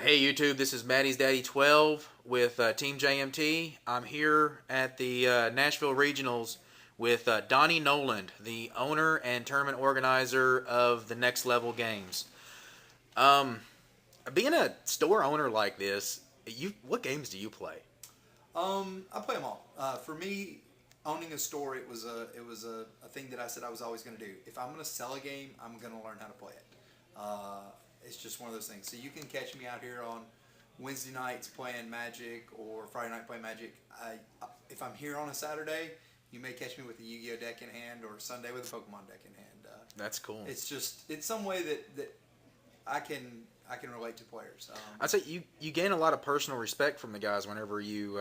Hey YouTube, this is Maddie's Daddy 12 with Team JMT. I'm here at the Nashville Regionals with Donnie Noland, the owner and tournament organizer of the Next Level Games. Um, Being a store owner like this, what games do you play? I play them all. For me, owning a store, it was a thing that I said I was always going to do. If I'm going to sell a game, I'm going to learn how to play it. It's just one of those things. So you can catch me out here on Wednesday nights playing Magic or Friday night playing Magic. If I'm here on a Saturday, you may catch me with a Yu-Gi-Oh deck in hand or Sunday with a Pokemon deck in hand. That's cool. It's some way that I can I can relate to players. I'd say you gain a lot of personal respect from the guys whenever you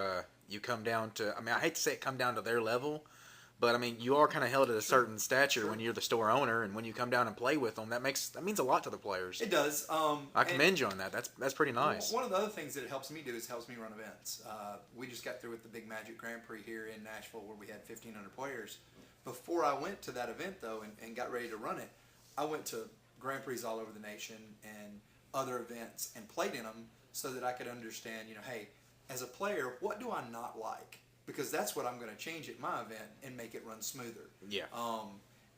come down to. I mean, I hate to say it come down to their level, but I mean you are kind of held at a certain stature Sure. when you're the store owner, and when you come down and play with them, that means a lot to the players. It does. I And commend you on that. That's pretty nice. one of the other things that it helps me do is helps me run events. We just got through with the big Magic Grand Prix here in Nashville where we had 1,500 players. Before I went to that event though and got ready to run it, I went to Grand Prix all over the nation and other events and played in them so that I could understand, hey, as a player, what do I not like? Because that's what I'm going to change at my event and make it run smoother. Yeah.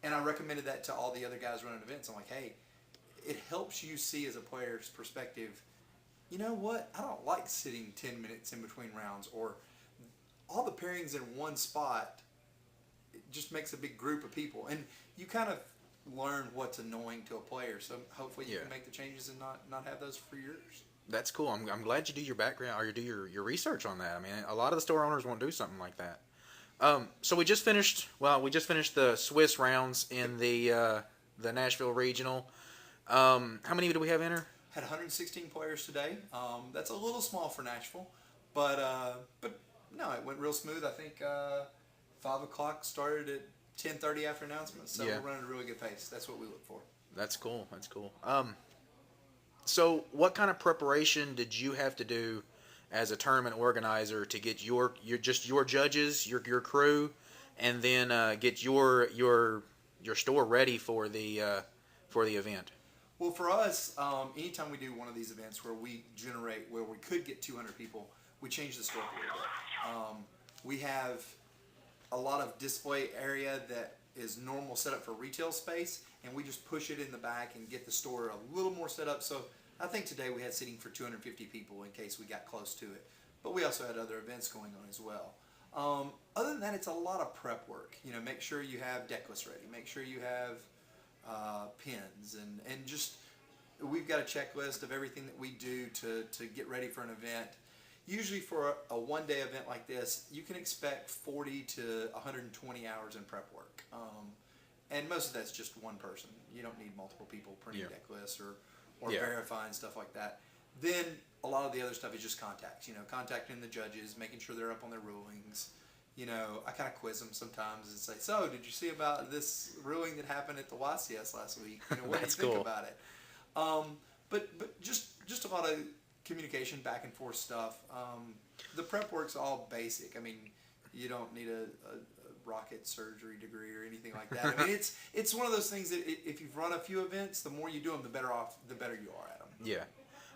And I recommended that to all the other guys running events. I'm like, hey, it helps you see as a player's perspective, you know what? I don't like sitting 10 minutes in between rounds or all the pairings in one spot. It just makes a big group of people. And you kind of learn what's annoying to a player. So hopefully you Yeah. can make the changes and not have those for yours. That's cool. I'm glad you do your background or you do your research on that. I mean, a lot of the store owners won't do something like that. So we just finished. Well, we just finished the Swiss rounds in the Nashville Regional. How many do we have enter? Had 116 players today. That's a little small for Nashville, but no, it went real smooth. I think 5 o'clock started at 10:30 after announcements, so Yeah. we're running a really good pace. That's what we look for. That's cool. That's cool. So what kind of preparation did you have to do as a tournament organizer to get your judges, your crew, and then get your store ready for the event? Well, for us, anytime we do one of these events where where we could get 200 people, we change the scope a little bit. We have a lot of display area that is normal setup for retail space, and we just push it in the back and get the store a little more set up. So I think today we had seating for 250 people in case we got close to it. But we also had other events going on as well. Other than that, it's a lot of prep work. Make sure you have deck lists ready. Make sure you have pins and just we've got a checklist of everything that we do to get ready for an event. Usually for a one-day event like this, you can expect 40 to 120 hours in prep work. And most of that's just one person. You don't need multiple people printing Yeah. deck lists or Yeah. verifying stuff like that. Then a lot of the other stuff is just contacts. Contacting the judges, making sure they're up on their rulings. I kind of quiz them sometimes and say, "So, did you see about this ruling that happened at the YCS last week? What do you That's think cool. about it?" But just a lot of communication, back and forth stuff. The prep work's all basic. I mean, you don't need a rocket surgery degree or anything like that. I mean, it's one of those things that if you've run a few events, the more you do them, the better you are at them. Yeah.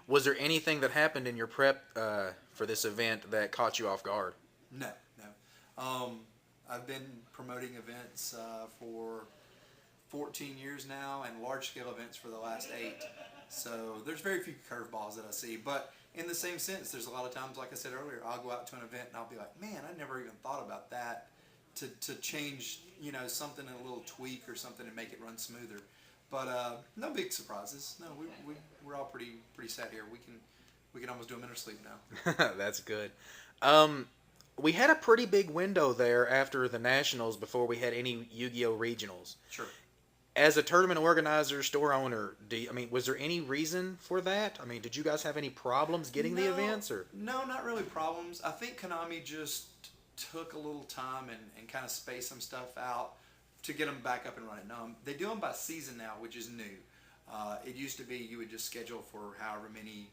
Was there anything that happened in your prep for this event that caught you off guard? No, no. I've been promoting events for 14 years now and large scale events for the last 8. So there's very few curveballs that I see. But in the same sense, there's a lot of times, like I said earlier, I'll go out to an event and I'll be like, man, I never even thought about that to change, something, a little tweak or something and make it run smoother. But no big surprises. No, we're all pretty set here. We can almost do them in our sleep now. That's good. We had a pretty big window there after the Nationals before we had any Yu-Gi-Oh regionals. Sure. As a tournament organizer, store owner, was there any reason for that? I mean, did you guys have any problems getting the events, or? No, not really problems. I think Konami just took a little time and kind of spaced some stuff out to get them back up and running. They do them by season now, which is new. It used to be you would just schedule for however many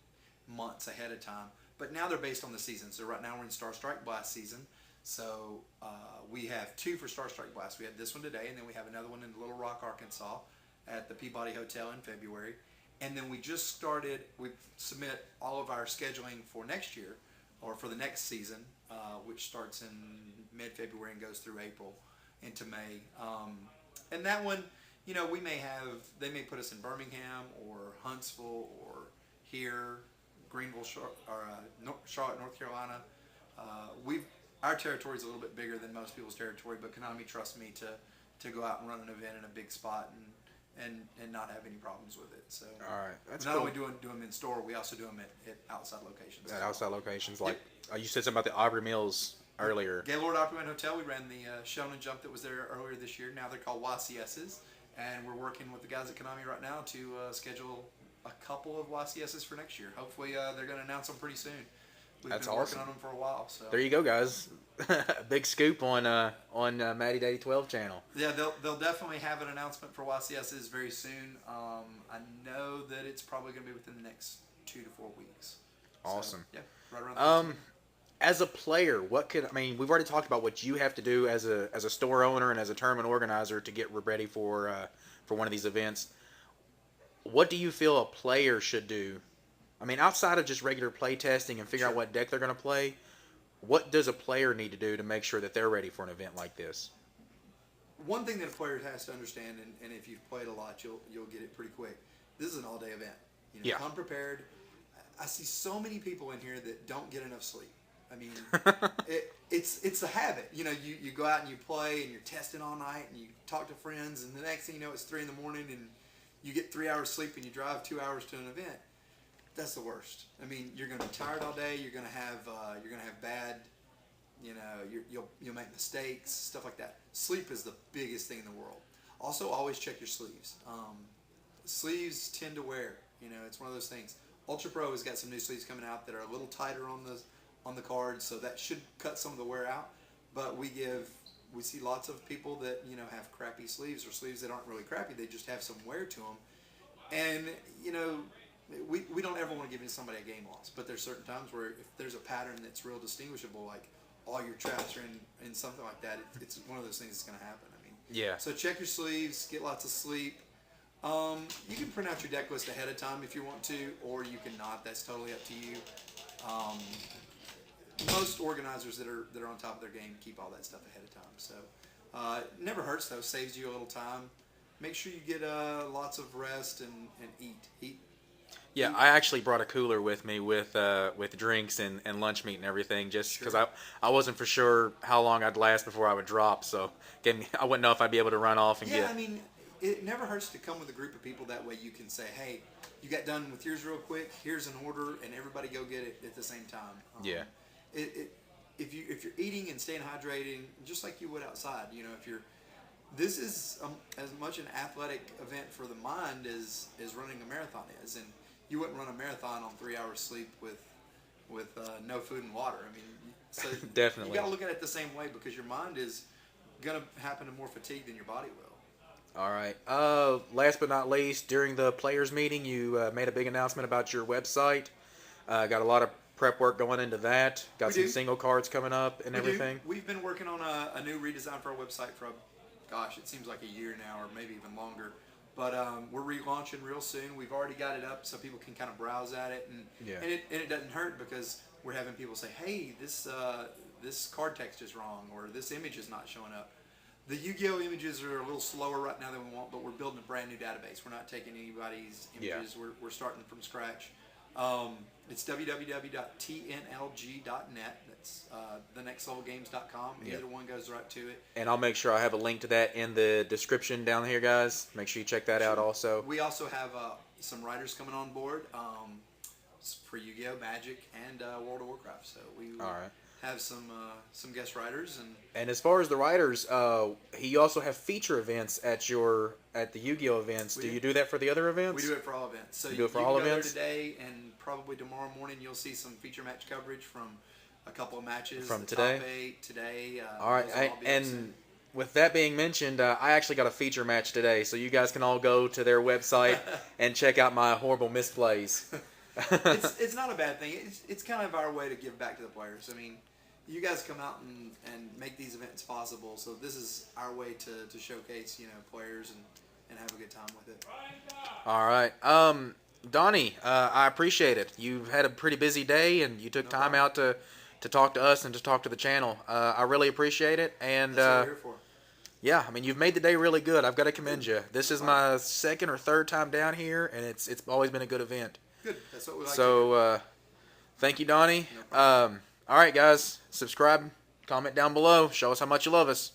months ahead of time, but now they're based on the season. So right now we're in Star Strike Blast season. So we have 2 for Star Strike Blast. We had this one today, and then we have another one in Little Rock, Arkansas, at the Peabody Hotel in February. And then we just started. We submit all of our scheduling for next year, or for the next season, which starts in mid-February and goes through April into May. And that one, you know, they may put us in Birmingham or Huntsville or here, Greenville, Charlotte, North Carolina. Our territory is a little bit bigger than most people's territory, but Konami trusts me to go out and run an event in a big spot and not have any problems with it. So all right, that's not cool. only do them in store, we also do them at outside locations. At outside locations, like you said something about the Aubrey Mills earlier. Gaylord Opryland Hotel, we ran the Shonen Jump that was there earlier this year. Now they're called YCSs, and we're working with the guys at Konami right now to schedule a couple of YCSs for next year. Hopefully they're going to announce them pretty soon. We've been working on them for a while. So there you go, guys. Big scoop on Maddie Daddy 12 channel. Yeah, they'll definitely have an announcement for YCSs very soon. I know that it's probably going to be within the next 2 to 4 weeks. Awesome. So, yeah, right around the as a player, we've already talked about what you have to do as a store owner and as a tournament organizer to get ready for one of these events. What do you feel a player should do? I mean, outside of just regular play testing and figuring out what deck they're going to play, what does a player need to do to make sure that they're ready for an event like this? One thing that a player has to understand, and if you've played a lot, you'll get it pretty quick. This is an all-day event. You know, come prepared. I see so many people in here that don't get enough sleep. I mean, it's a habit. You know, you go out and you play and you're testing all night and you talk to friends, and the next thing you know, it's 3 a.m. and you get 3 hours sleep and you drive 2 hours to an event. That's the worst. I mean, you're going to be tired all day. You're going to have bad. You know, you'll make mistakes, stuff like that. Sleep is the biggest thing in the world. Also, always check your sleeves. Sleeves tend to wear. You know, it's one of those things. Ultra Pro has got some new sleeves coming out that are a little tighter on the card, so that should cut some of the wear out. But we see lots of people that, you know, have crappy sleeves, or sleeves that aren't really crappy. They just have some wear to them, and you know, we don't ever want to give somebody a game loss. But there's certain times where if there's a pattern that's real distinguishable, like all your traps are in something like that, it's one of those things that's going to happen. I mean, yeah. So check your sleeves, get lots of sleep. You can print out your deck list ahead of time if you want to, or you can not. That's totally up to you. Most organizers that are on top of their game keep all that stuff ahead of time. So it never hurts though. Saves you a little time. Make sure you get lots of rest and eat. Yeah, I actually brought a cooler with me with drinks and lunch meat and everything, just because I wasn't for sure how long I'd last before I would drop. So I wouldn't know if I'd be able to run off and get. Yeah, I mean, it never hurts to come with a group of people. That way you can say, hey, you got done with yours real quick. Here's an order, and everybody go get it at the same time. Yeah. If you're eating and staying hydrated, just like you would outside, you know, this is as much an athletic event for the mind as running a marathon is, and you wouldn't run a marathon on 3 hours sleep with no food and water. I mean, so definitely you got to look at it the same way, because your mind is gonna happen to more fatigue than your body will. All right. Last but not least, during the players meeting, you made a big announcement about your website. Got a lot of prep work going into that. Got some single cards coming up and everything. We've been working on a new redesign for our website for, gosh, it seems like a year now, or maybe even longer. But we're relaunching real soon. We've already got it up so people can kind of browse at it, and it doesn't hurt, because we're having people say, hey, this card text is wrong, or this image is not showing up. The Yu-Gi-Oh images are a little slower right now than we want, but we're building a brand new database. We're not taking anybody's images. We're starting from scratch. It's www.tnlg.net. That's thenextlevelgames.com. Either one goes right to it. And I'll make sure I have a link to that in the description down here, guys. Make sure you check that out also. We also have some writers coming on board for Yu-Gi-Oh, Magic, and World of Warcraft. So we have some guest writers. And as far as the writers, you also have feature events at the Yu-Gi-Oh events. Do you do that for the other events? We do it for all events. So you do it for all events? Today, and probably tomorrow morning you'll see some feature match coverage from a couple of matches from today. Top 8 today. All right, and with that being mentioned, I actually got a feature match today, so you guys can all go to their website and check out my horrible misplays. It's not a bad thing. It's kind of our way to give back to the players. I mean, you guys come out and make these events possible, so this is our way to showcase, you know, players and have a good time with it. All right. Donnie, I appreciate it. You've had a pretty busy day, and you took time out to talk to us and to talk to the channel. I really appreciate it, and That's what we're here for. yeah, I mean, you've made the day really good. I've got to commend you. This is my second or third time down here, and it's always been a good event. Good. That's what we like. So, thank you, Donnie. No problem. All right, guys, subscribe, comment down below, show us how much you love us.